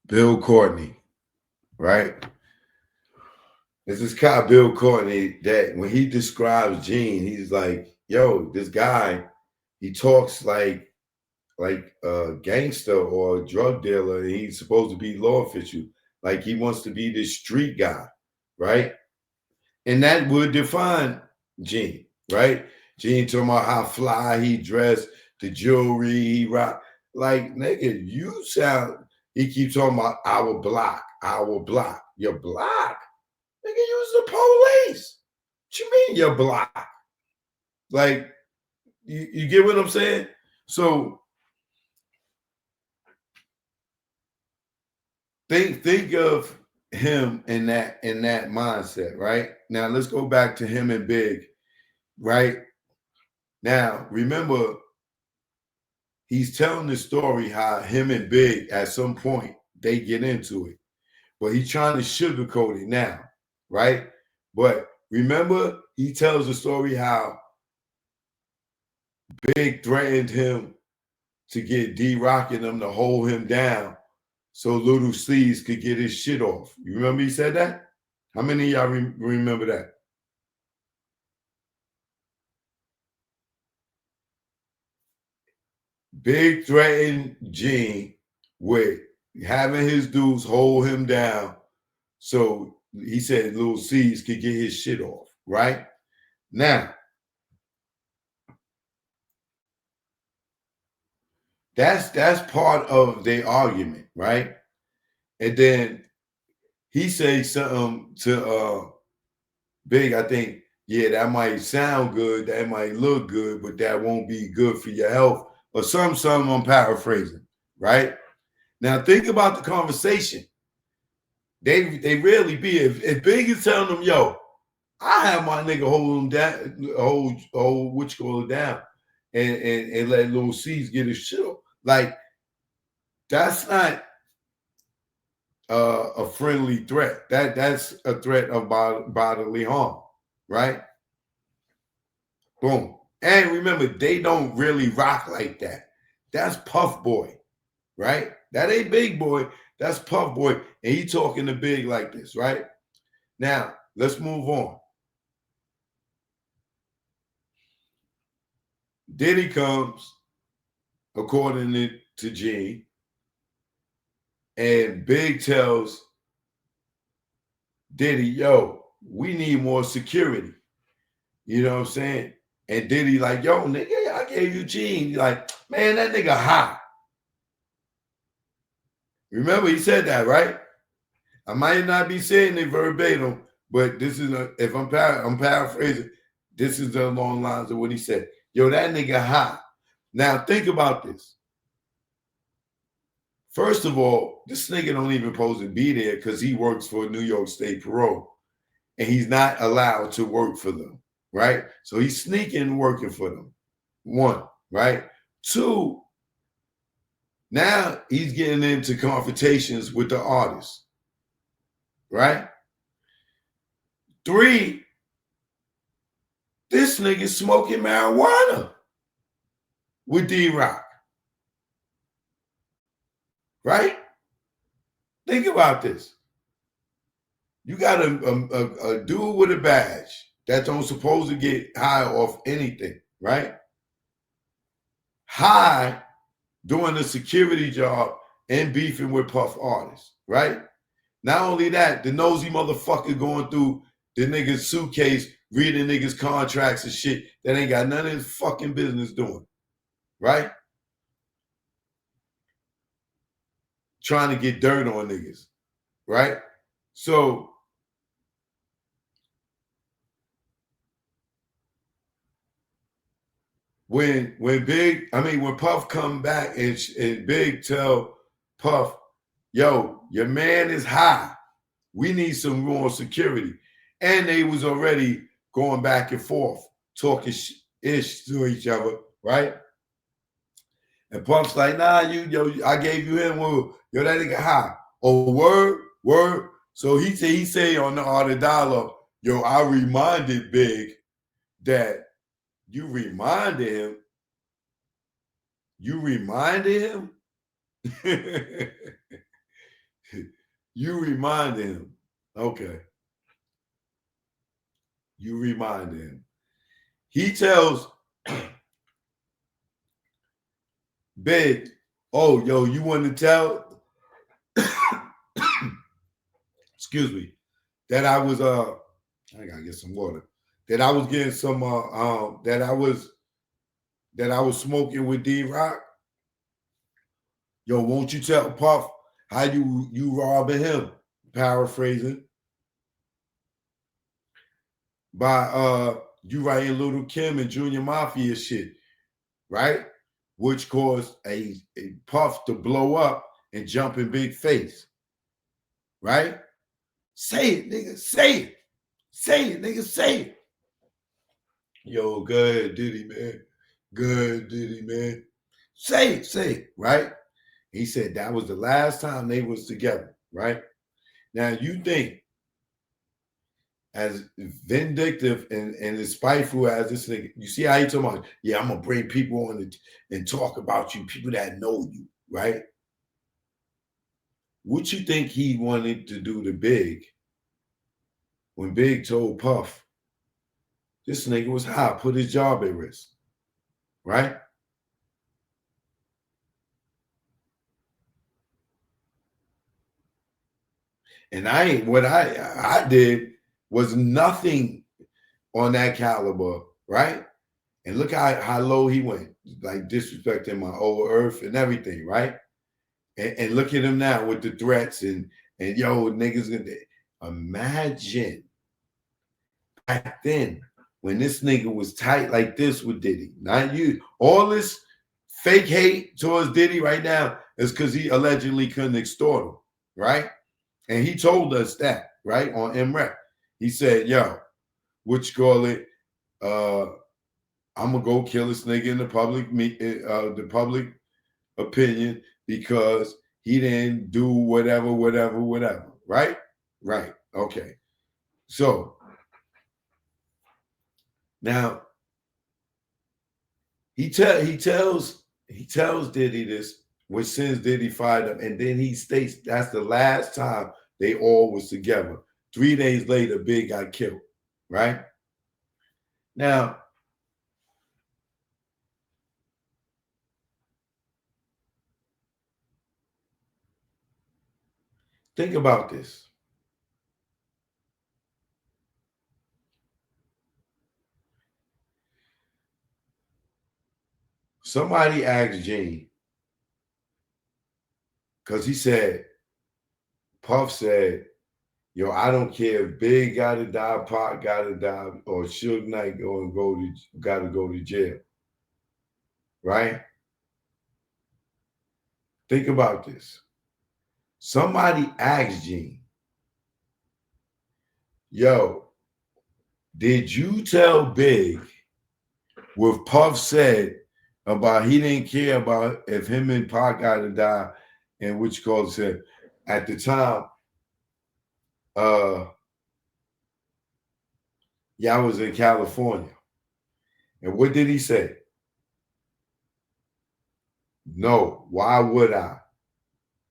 Bill Courtney, right? There's this guy, Bill Courtney, that when he describes Gene, he's like, yo, this guy, he talks like a gangster or a drug dealer, and he's supposed to be law official. Like he wants to be this street guy, right? And that would define Gene, right? Gene talking about how fly he dressed, the jewelry he rock. Like, nigga, you sound, he keeps talking about our block, our block. Your block? Nigga, use the police. What you mean your block? Like, you get what I'm saying? So think of him in that mindset, right? Now let's go back to him and Big, right? Now remember, he's telling the story how him and Big at some point they get into it, but he's trying to sugarcoat it now, right? But remember, he tells the story how Big threatened him to get D-Roc and them to hold him down so Little C's could get his shit off. You remember he said that? How many of y'all remember that? Big threatened Gene with having his dudes hold him down so he said Little C's could get his shit off, right? Now, that's part of their argument, right? And then he says something to Big, I think, yeah, that might sound good, that might look good, but that won't be good for your health, or something I'm paraphrasing, right? Now think about the conversation. They rarely be, if Big is telling them, yo, I have my nigga hold him down, hold what you call it down, and let Little C's get his shit off. Like, that's not a friendly threat. That's a threat of bodily harm, right? Boom. And remember, they don't really rock like that. That's Puff Boy, right? That ain't Big Boy. That's Puff Boy. And he talking to Big like this, right? Now, let's move on. Diddy comes, according to Gene, and Big tells Diddy, yo, we need more security. You know what I'm saying? And Diddy like, yo, nigga, I gave you Gene. Like, man, that nigga high. Remember, he said that, right? I might not be saying it verbatim, but this is if I'm paraphrasing, this is along the lines of what he said. Yo, that nigga high. Now think about this. First of all, this nigga don't even supposed to be there because he works for New York State Parole, and he's not allowed to work for them, right? So he's sneaking working for them. One, right? Two, now he's getting into confrontations with the artists, right? Three, this nigga smoking marijuana with D-Roc, right? Think about this. You got a dude with a badge that don't supposed to get high off anything, right? High doing a security job and beefing with Puff artists, right? Not only that, the nosy motherfucker going through the nigga's suitcase, reading niggas' contracts and shit that ain't got none of his fucking business doing, right? Trying to get dirt on niggas, right? So when Puff come back and Big tell Puff, yo, your man is high. We need some more security. And they was already going back and forth, talking ish to each other, right? And Puff's like, nah, I gave you him. Well, yo, that nigga high. Oh, word. So he say on the art of dialogue, yo, I reminded Big that you reminded him. You reminded him? You reminded him. Okay. You reminded him. He tells Big, oh, yo, you want to tell, excuse me, that I was, I gotta get some water, that I was getting some, that I was smoking with D-Roc. Yo, won't you tell Puff how you robbing him? Paraphrasing. By you writing Little Kim and Junior Mafia shit, right? Which caused a Puff to blow up and jump in Big face, right? Say it, nigga, say it. Say it, nigga, say it. Yo, good Diddy, man. Good Diddy, man. Say it, right? He said that was the last time they was together, right? Now you think as vindictive and as spiteful as this nigga, you see how he talking about, yeah, I'm gonna bring people on and talk about you, people that know you, right? What you think he wanted to do to Big when Big told Puff, this nigga was high, put his job at risk, right? And what I did was nothing on that caliber, right? And look how low he went, like disrespecting my old earth and everything, right? And look at him now with the threats and yo, niggas gonna imagine back then when this nigga was tight like this with Diddy. Not you. All this fake hate towards Diddy right now is because he allegedly couldn't extort him, right? And he told us that, right, on MREC. He said, yo, what you call it? I'm gonna go kill this nigga in the public opinion because he didn't do whatever, right? Right. Okay. So now he tells Diddy this, which sends Diddy fired up, and then he states that's the last time they all was together. 3 days later, Big got killed, right? Now, think about this. Somebody asked Gene, because he said, Puff said, yo, I don't care if Big gotta die, Pac gotta die, or Suge Knight gotta go to jail. Right? Think about this. Somebody asked Gene, yo, did you tell Big what Puff said about he didn't care about if him and Pac gotta die, and which called said at the time, y'all was in California. And what did he say? No, why would I?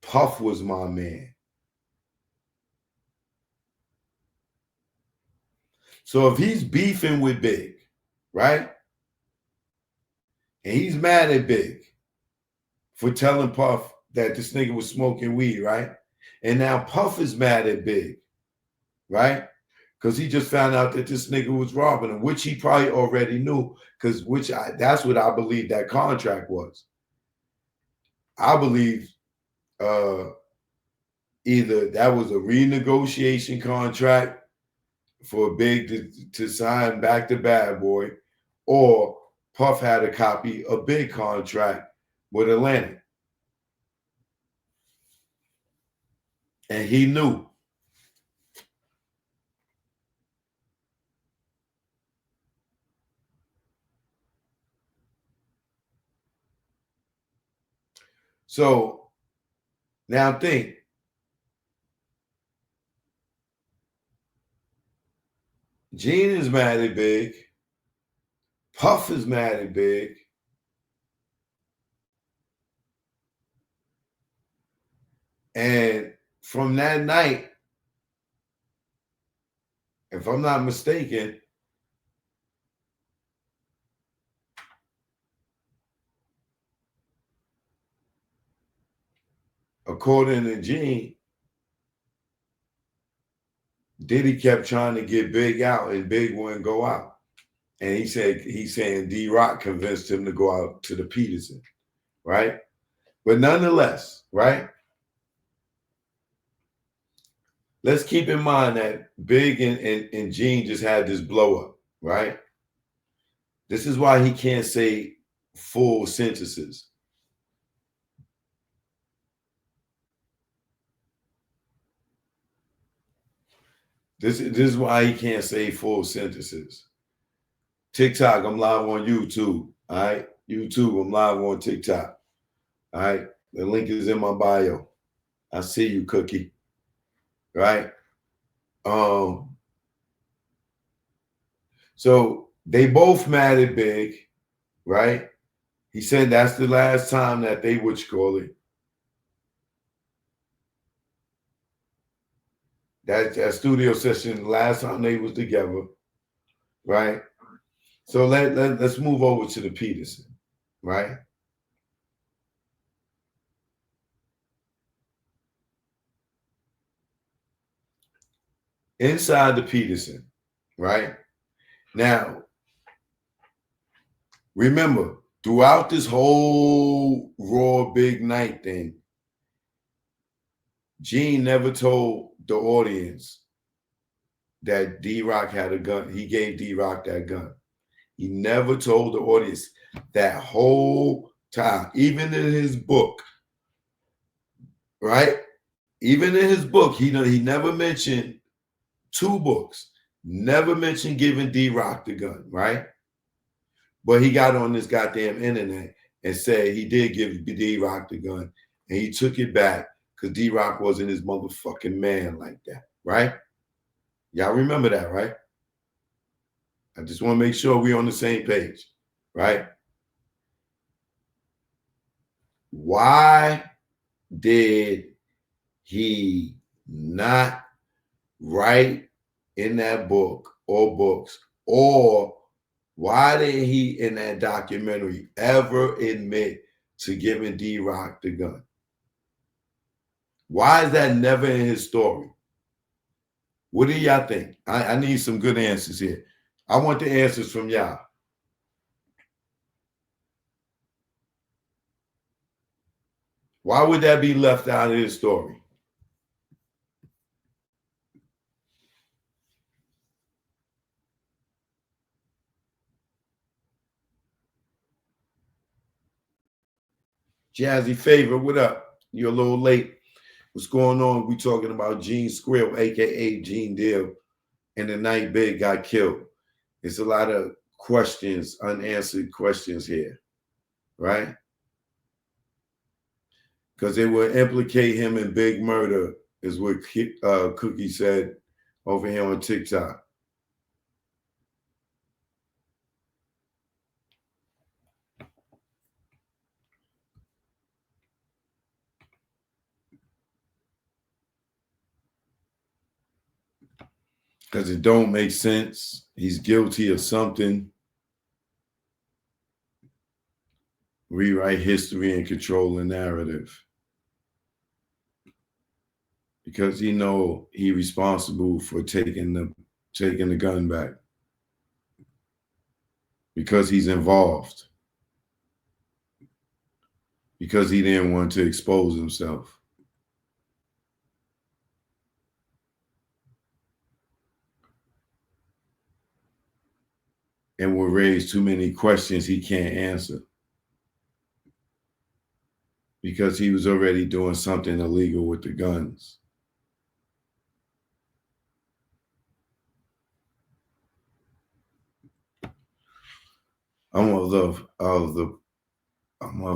Puff was my man. So if he's beefing with Big, right? And he's mad at Big for telling Puff that this nigga was smoking weed, right? And now Puff is mad at Big, right? Because he just found out that this nigga was robbing him, which he probably already knew, because that's what I believe that contract was. I believe either that was a renegotiation contract for Big to sign back to Bad Boy, or Puff had a copy of Big contract with Atlantic. And he knew. So now think. Gene is mad at Big. Puff is mad at Big. And from that night, if I'm not mistaken, according to Gene, Diddy kept trying to get Big out and Big wouldn't go out. And he's saying D-Roc convinced him to go out to the Peterson, right? But nonetheless, right? Let's keep in mind that Big and Gene just had this blow up, right? This is why he can't say full sentences. This is why he can't say full sentences. TikTok, I'm live on YouTube. All right. YouTube, I'm live on TikTok. All right. The link is in my bio. I see you, Cookie. Right. So they both mad at Big, right? He said that's the last time that they would call it. That studio session, last time they was together, right? So let's move over to the Peterson, right? Inside the Peterson, right? Now, remember, throughout this whole Raw Big Night thing, Gene never told the audience that D-Roc had a gun. He gave D-Roc that gun. He never told the audience that whole time, even in his book, right? Even in his book, he never mentioned 2 books, never mentioned giving D-Roc the gun, right? But he got on this goddamn internet and said he did give D-Roc the gun, and he took it back because D-Roc wasn't his motherfucking man like that, right? Y'all remember that, right? I just want to make sure we're on the same page, right? Why did he not write in that book or books, or why did he in that documentary ever admit to giving D-Roc the gun? Why is that never in his story? What do y'all think? I need some good answers here. I want the answers from y'all. Why would that be left out of his story? Jazzy Favor, what up? You're a little late. What's going on? We talking about Gene Squill, aka Gene Deal, and the night Big got killed. It's a lot of questions, unanswered questions here, right? Because it will implicate him in big murder, is what Cookie said over here on TikTok. Because it don't make sense. He's guilty of something. Rewrite history and control the narrative. Because he know he responsible for taking the gun back. Because he's involved. Because he didn't want to expose himself. And will raise too many questions he can't answer. Because he was already doing something illegal with the guns. I'm of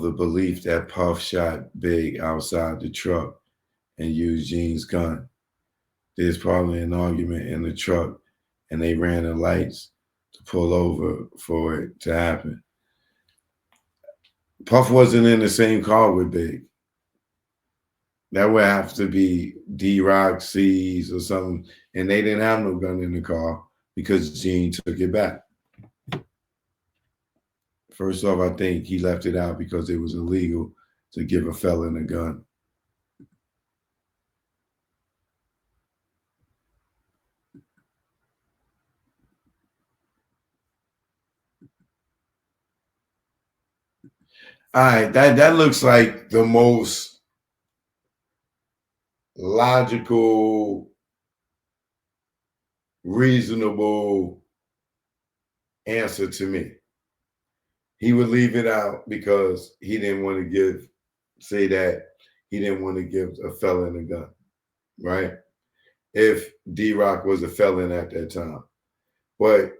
the belief that Puff shot Big outside the truck and used Gene's gun. There's probably an argument in the truck, and they ran the lights to pull over for it to happen. Puff wasn't in the same car with Big. That would have to be D-Roc, C's or something. And they didn't have no gun in the car because Gene took it back. First off, I think he left it out because it was illegal to give a felon a gun. All right, that looks like the most logical, reasonable answer to me. He would leave it out because he didn't want to say that he didn't want to give a felon a gun, right? If D-Roc was a felon at that time. But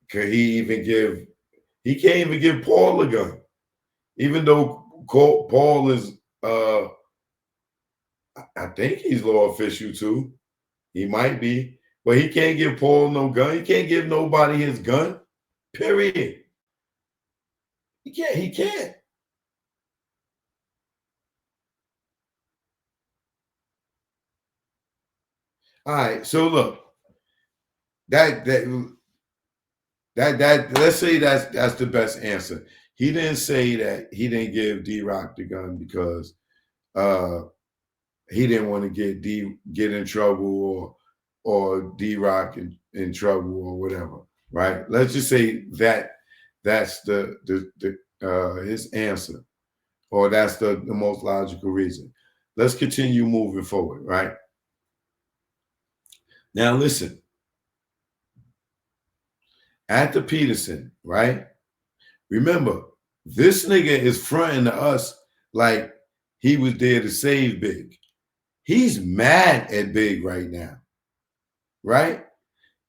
could he even he can't even give Paul a gun. Even though Paul is, I think he's law official too. He might be. But he can't give Paul no gun. He can't give nobody his gun, period. He can't. All right, so look, that let's say that's the best answer. He didn't say that he didn't give D-Roc the gun because he didn't want to get in trouble or D-Roc in trouble or whatever, right? Let's just say that's the his answer, or that's the most logical reason. Let's continue moving forward, right? Now listen, at the Peterson, right? Remember, this nigga is fronting to us like he was there to save Big. He's mad at Big right now, right?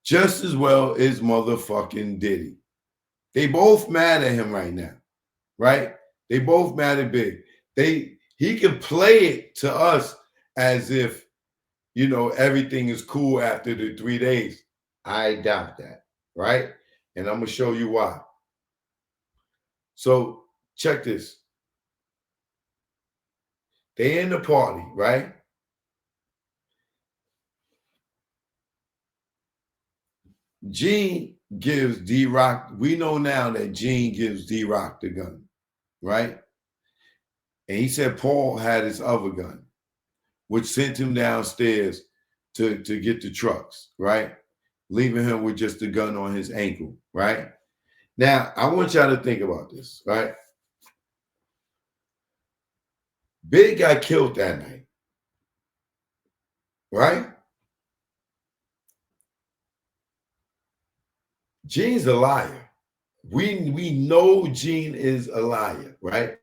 Just as well as motherfucking Diddy. They both mad at him right now, right? They both mad at Big. He can play it to us as if, you know, everything is cool after the 3 days. I doubt that, right? And I'm gonna show you why. So check this. They in the party, right? Gene gives D-Roc, we know now that Gene gives D-Roc the gun, right? And he said Paul had his other gun, which sent him downstairs to get the trucks, right? Leaving him with just the gun on his ankle, right? Now, I want y'all to think about this, right? Big got killed that night, right? Gene's a liar. We know Gene is a liar, right?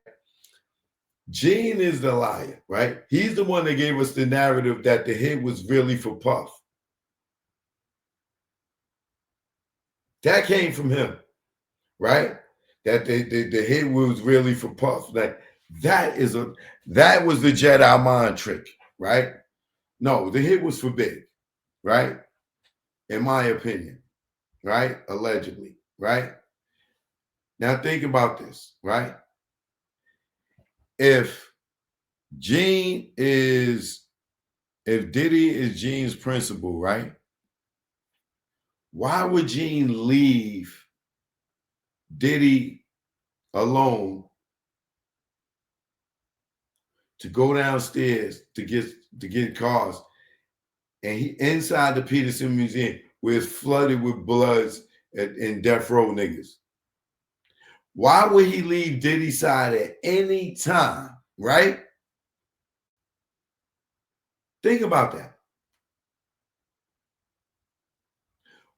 Gene is the liar, right? He's the one that gave us the narrative that the hit was really for Puff. That came from him, right? That the hit was really for Puff. Like that was the Jedi mind trick, right? No, the hit was for Big, right? In my opinion, right? Allegedly, right? Now think about this, right? If Diddy is Gene's principal, right? Why would Gene leave Diddy alone to go downstairs to get cars, and he inside the Peterson Museum where it's flooded with bloods and death row niggas? Why would he leave Diddy's side at any time, right? Think about that.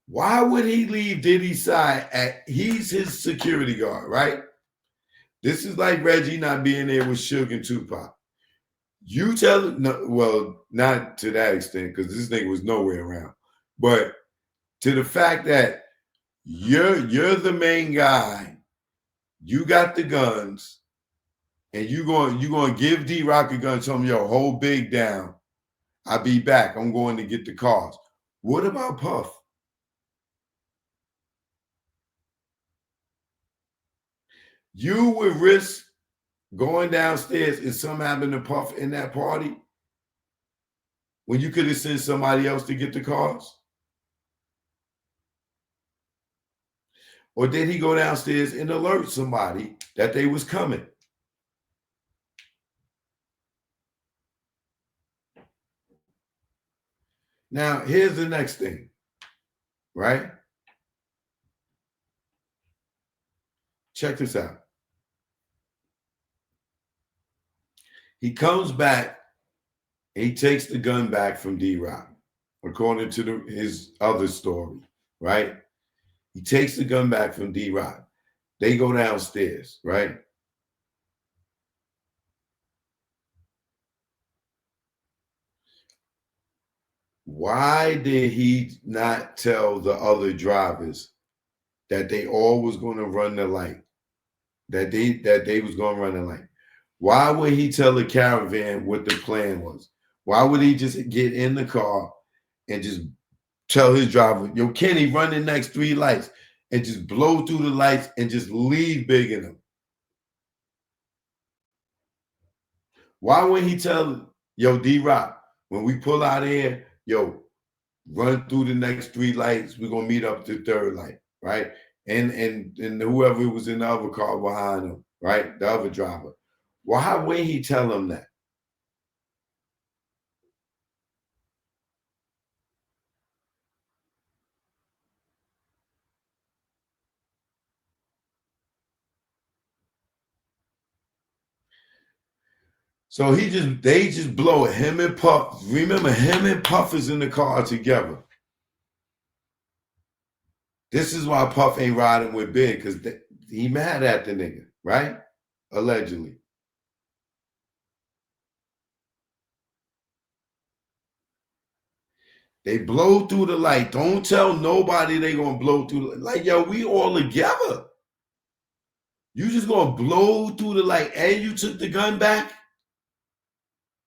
Why would he leave Diddy's side he's his security guard, right? This is like Reggie not being there with Suge and Tupac. You tell no, well, not to that extent, because this nigga was nowhere around, but to the fact that you're the main guy, you got the guns, and you going to give D-Roc a gun, tell him, yo, hold Big down. I'll be back. I'm going to get the cars. What about Puff? You would risk going downstairs and something happened to Puff in that party when you could have sent somebody else to get the cars? Or did he go downstairs and alert somebody that they was coming? Now, here's the next thing, right? Check this out. He comes back and he takes the gun back from D-Roc, according to his other story, right? He takes the gun back from D-Roc. They go downstairs, right? Why did he not tell the other drivers that they all was going to run the light? That they was going to run the light? Why would he tell the caravan what the plan was? Why would he just get in the car and just tell his driver, yo, Kenny, run the next 3 lights and just blow through the lights and just leave Big in them? Why wouldn't he tell, yo, D-Roc, when we pull out of here, yo, run through the next 3 lights, we're going to meet up to the 3rd light, right? And whoever was in the other car behind him, right, the other driver. Why wouldn't he tell him that? So they just blow it. Him and Puff. Remember, him and Puff is in the car together. This is why Puff ain't riding with Big, because he mad at the nigga, right? Allegedly. They blow through the light. Don't tell nobody they gonna blow through the light. Like, yo, we all together. You just gonna blow through the light and you took the gun back?